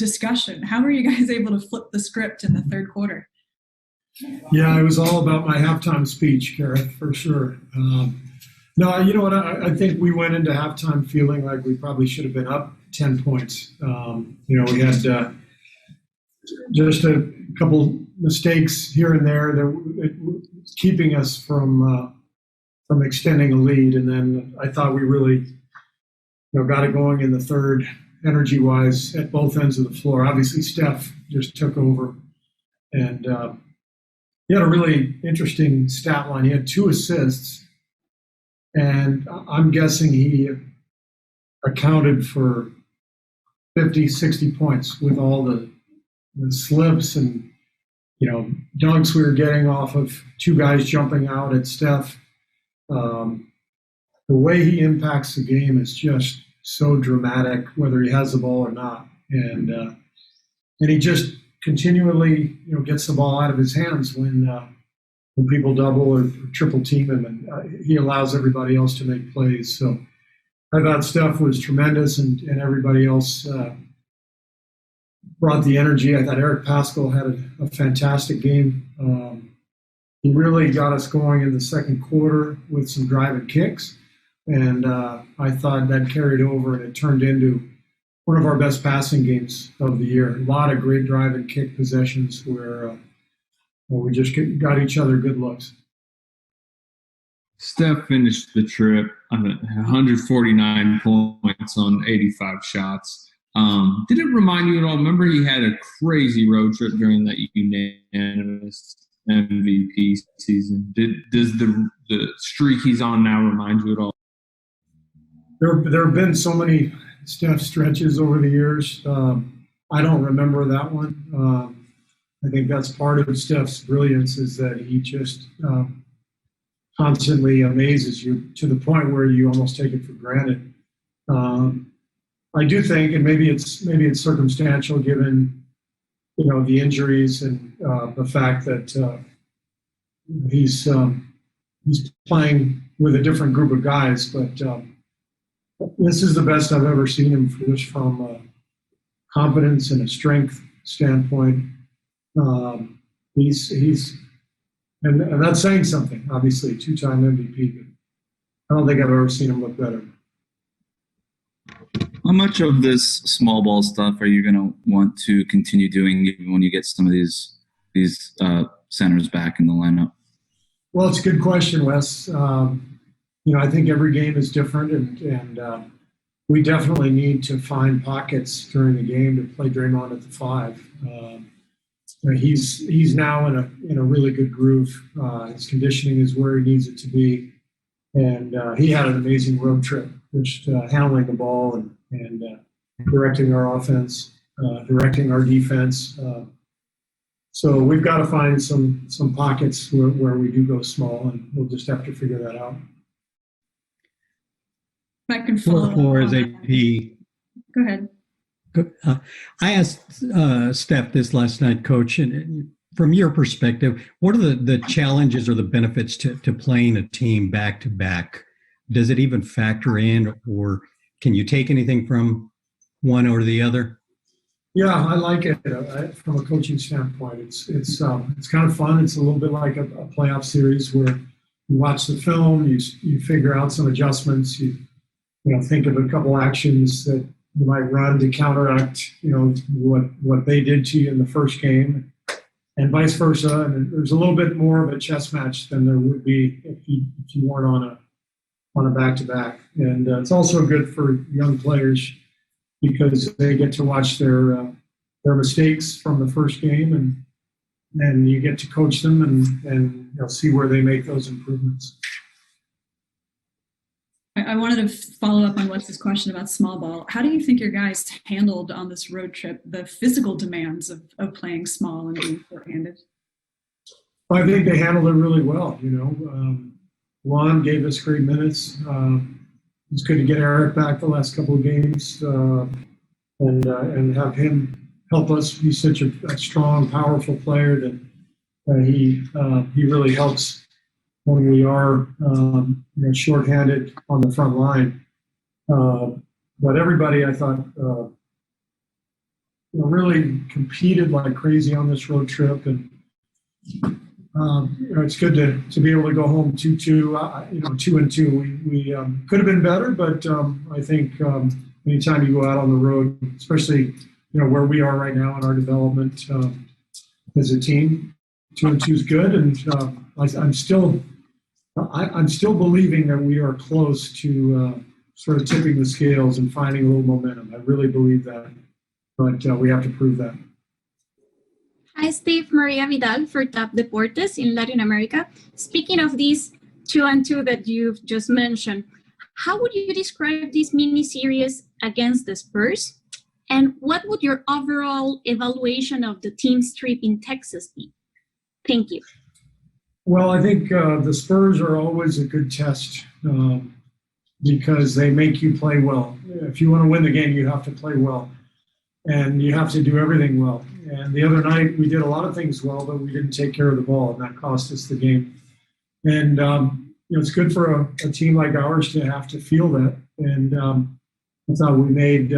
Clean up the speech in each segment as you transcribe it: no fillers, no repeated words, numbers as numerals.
discussion. How were you guys able to flip the script in the third quarter? Yeah, it was all about my halftime speech, Gareth, for sure. No, you know what? I think we went into halftime feeling like we probably should have been up 10 points. We had just a couple mistakes here and there that it was keeping us from extending a lead. And then I thought we really got it going in the third, energy-wise, at both ends of the floor. Obviously, Steph just took over. And he had a really interesting stat line. He had 2 assists. And I'm guessing he accounted for 50, 60 points with all the slips and, dunks we were getting off of 2 guys jumping out at Steph. The way he impacts the game is just so dramatic, whether he has the ball or not. And he just continually, gets the ball out of his hands when people double or triple team him, and he allows everybody else to make plays. So I thought Steph was tremendous, and everybody else brought the energy. I thought Eric Pascal had a fantastic game. He really got us going in the second quarter with some driving kicks, and I thought that carried over, and it turned into one of our best passing games of the year. A lot of great drive and kick possessions where we just got each other good looks. Steph finished the trip on 149 points on 85 shots. Did it remind you at all? Remember, he had a crazy road trip during that unanimous MVP season. Does the streak he's on now remind you at all? There have been so many Steph stretches over the years. I don't remember that one. I think that's part of Steph's brilliance, is that he just constantly amazes you to the point where you almost take it for granted. I do think, and maybe it's circumstantial given the injuries and the fact that he's playing with a different group of guys, but this is the best I've ever seen him just from a confidence and a strength standpoint. He's and that's saying something. Obviously, 2-time MVP, but I don't think I've ever seen him look better. How much of this small ball stuff are you going to want to continue doing even when you get some of these centers back in the lineup? Well, it's a good question, Wes. I think every game is different, and we definitely need to find pockets during the game to play Draymond at the 5. He's now in a really good groove. His conditioning is where he needs it to be, and he had an amazing road trip, just handling the ball and directing our offense, directing our defense. So we've got to find some pockets where we do go small, and we'll just have to figure that out. If I can follow floor is AP. Go ahead. I asked Steph this last night, Coach, and from your perspective, what are the challenges or the benefits to playing a team back to back? Does it even factor in, or can you take anything from one or the other? Yeah, I like it from a coaching standpoint. It's kind of fun. It's a little bit like a playoff series where you watch the film, you figure out some adjustments, you think of a couple actions that you might run to counteract, what they did to you in the first game, and vice versa. And there's a little bit more of a chess match than there would be if you weren't on a back-to-back. And it's also good for young players because they get to watch their mistakes from the first game, and you get to coach them and see where they make those improvements. I wanted to follow up on Wes's question about small ball. How do you think your guys handled on this road trip the physical demands of playing small and being short-handed? I think they handled it really well. Juan gave us great minutes. It's good to get Eric back the last couple of games and have him help us. He's such a strong, powerful player that he really helps when we are shorthanded on the front line. But everybody, I thought, really competed like crazy on this road trip, and it's good to be able to go home 2-2. 2-2. We could have been better, but I think anytime you go out on the road, especially where we are right now in our development as a team, 2-2 is good, and I'm still believing that we are close to sort of tipping the scales and finding a little momentum. I really believe that, but we have to prove that. Hi, Steve. Maria Vidal for Top Deportes in Latin America. Speaking of these 2-2 that you've just mentioned, how would you describe this mini series against the Spurs? And what would your overall evaluation of the team's trip in Texas be? Thank you. Well, I think the Spurs are always a good test because they make you play well. If you want to win the game, you have to play well, and you have to do everything well. And the other night, we did a lot of things well, but we didn't take care of the ball, and that cost us the game. And it's good for a team like ours to have to feel that. And I thought we made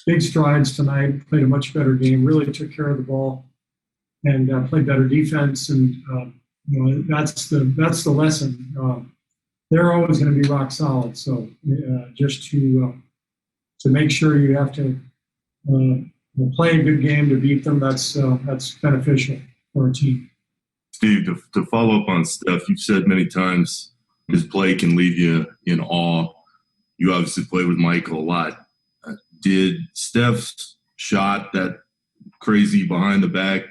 big strides tonight, played a much better game, really took care of the ball, and played better defense. And that's the lesson. They're always going to be rock solid. So just to make sure you have to play a good game to beat them, that's beneficial for a team. Steve, to follow up on Steph, you've said many times his play can leave you in awe. You obviously played with Michael a lot. Did Steph's shot, that crazy behind the back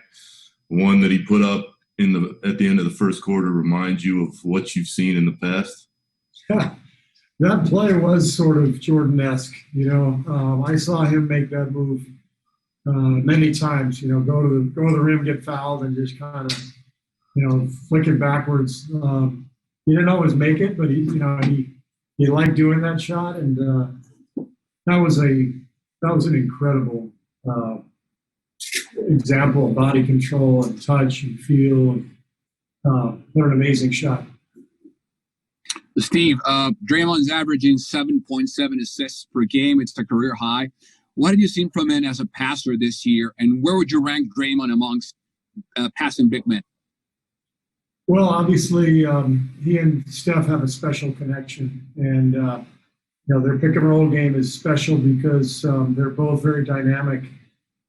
one that he put up at the end of the first quarter, remind you of what you've seen in the past? Yeah, that play was sort of Jordan-esque. I saw him make that move many times. Go to the rim, get fouled, and just kind of flick it backwards. He didn't always make it, but he liked doing that shot, and that was an incredible example of body control and touch and feel. And what an amazing shot. Steve, Draymond's averaging 7.7 assists per game. It's a career high. What have you seen from him as a passer this year, and where would you rank Draymond amongst passing big men? Well, obviously, he and Steph have a special connection, and their pick and roll game is special because they're both very dynamic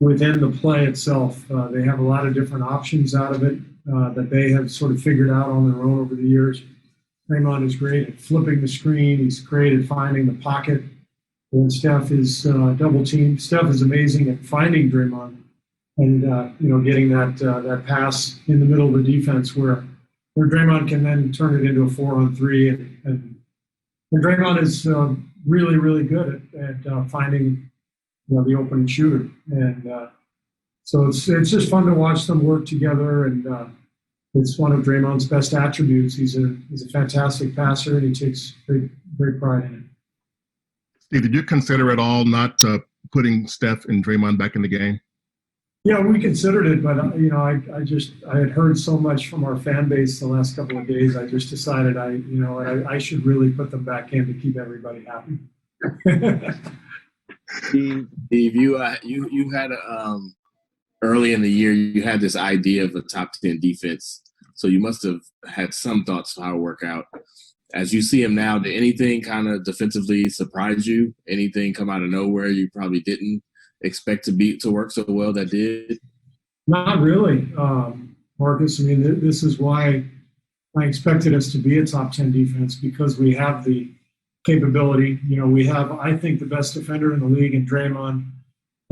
within the play itself. They have a lot of different options out of it that they have sort of figured out on their own over the years. Draymond is great at flipping the screen. He's great at finding the pocket when Steph is double teamed. Steph is amazing at finding Draymond and getting that pass in the middle of the defense where Draymond can then turn it into a 4-on-3. And Draymond is really, really good at finding the open shooter. And so it's just fun to watch them work together. And it's one of Draymond's best attributes. He's a fantastic passer, and he takes great pride in it. Steve, did you consider at all not putting Steph and Draymond back in the game? Yeah, we considered it, but I had heard so much from our fan base the last couple of days. I just decided I should really put them back in to keep everybody happy. Steve, you had early in the year you had this idea of a top 10 defense, so you must have had some thoughts of how it work out. As you see him now, did anything kind of defensively surprise you? Anything come out of nowhere you probably didn't expect to work so well that did? Not really, Marcus. I mean, this is why I expected us to be a top 10 defense, because we have the capability. We have, I think, the best defender in the league in Draymond,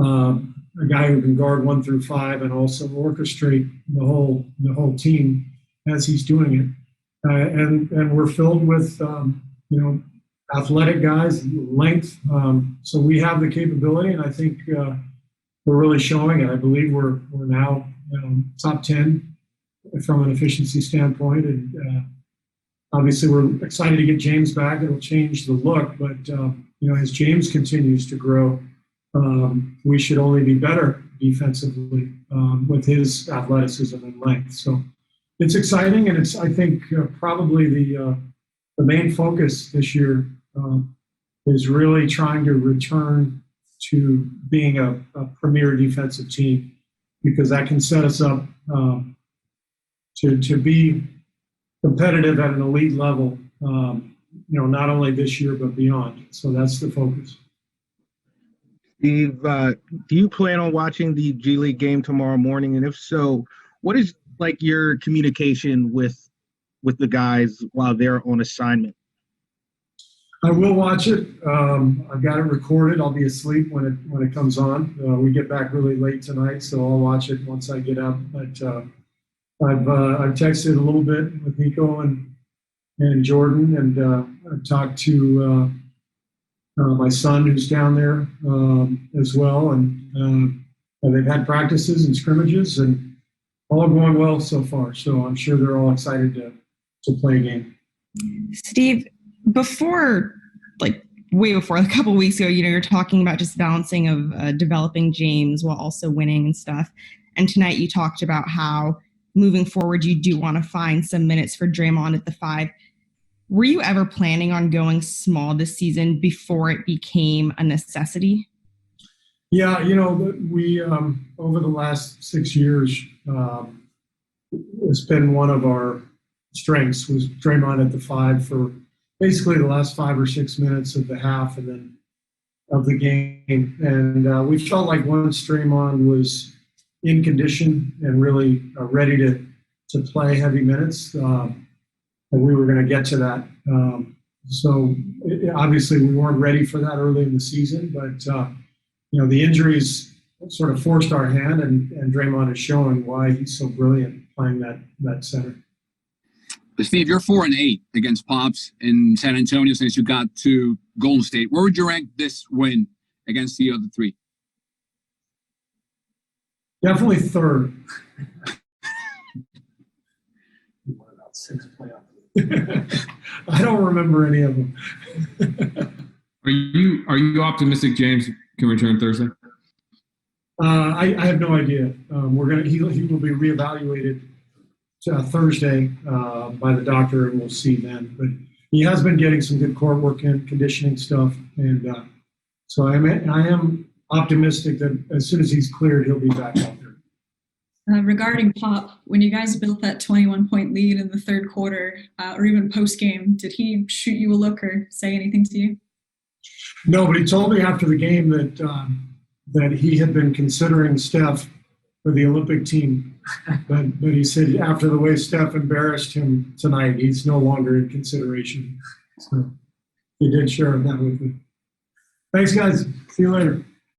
a guy who can guard 1 through 5 and also orchestrate the whole team as he's doing it. And we're filled with athletic guys, length. So we have the capability, and I think we're really showing it. I believe we're now top 10 from an efficiency standpoint, and obviously we're excited to get James back. It'll change the look, but as James continues to grow, we should only be better defensively with his athleticism and length. So it's exciting, and it's, I think, probably the main focus this year is really trying to return being a premier defensive team, because that can set us up to be competitive at an elite level, not only this year but beyond. So that's the focus. Steve, do you plan on watching the G League game tomorrow morning? And if so, what is like your communication with the guys while they're on assignment? I will watch it. I've got it recorded. I'll be asleep when it comes on. We get back really late tonight, so I'll watch it once I get up. But I've texted a little bit with Nico and Jordan, and I've talked to my son who's down there as well, and they've had practices and scrimmages, and all going well so far. So I'm sure they're all excited to play a game. Steve, way before, a couple of weeks ago, you're talking about just balancing of developing James while also winning and stuff. And tonight you talked about how moving forward, you do want to find some minutes for Draymond at the 5. Were you ever planning on going small this season before it became a necessity? Yeah, we over the last 6 years, it's been one of our strengths was Draymond at the 5 for basically the last 5 or 6 minutes of the half and then of the game. And we felt like once Draymond was in condition and really ready to play heavy minutes, and we were going to get to that. So obviously we weren't ready for that early in the season, but the injuries sort of forced our hand, and Draymond is showing why he's so brilliant playing that center. But Steve, you're 4-8 against Pops in San Antonio since you got to Golden State. Where would you rank this win against the other 3? Definitely third. About 6 playoffs. I don't remember any of them. Are you optimistic James can return Thursday? I have no idea. He will be reevaluated Thursday by the doctor, and we'll see then. But he has been getting some good core work in, conditioning stuff, and so I am optimistic that as soon as he's cleared, he'll be back out there. Regarding Pop, when you guys built that 21-point lead in the third quarter, or even post-game, did he shoot you a look or say anything to you? No, but he told me after the game that he had been considering Steph for the Olympic team. But he said after the way Steph embarrassed him tonight, he's no longer in consideration. So he did share that with me. Thanks, guys. See you later.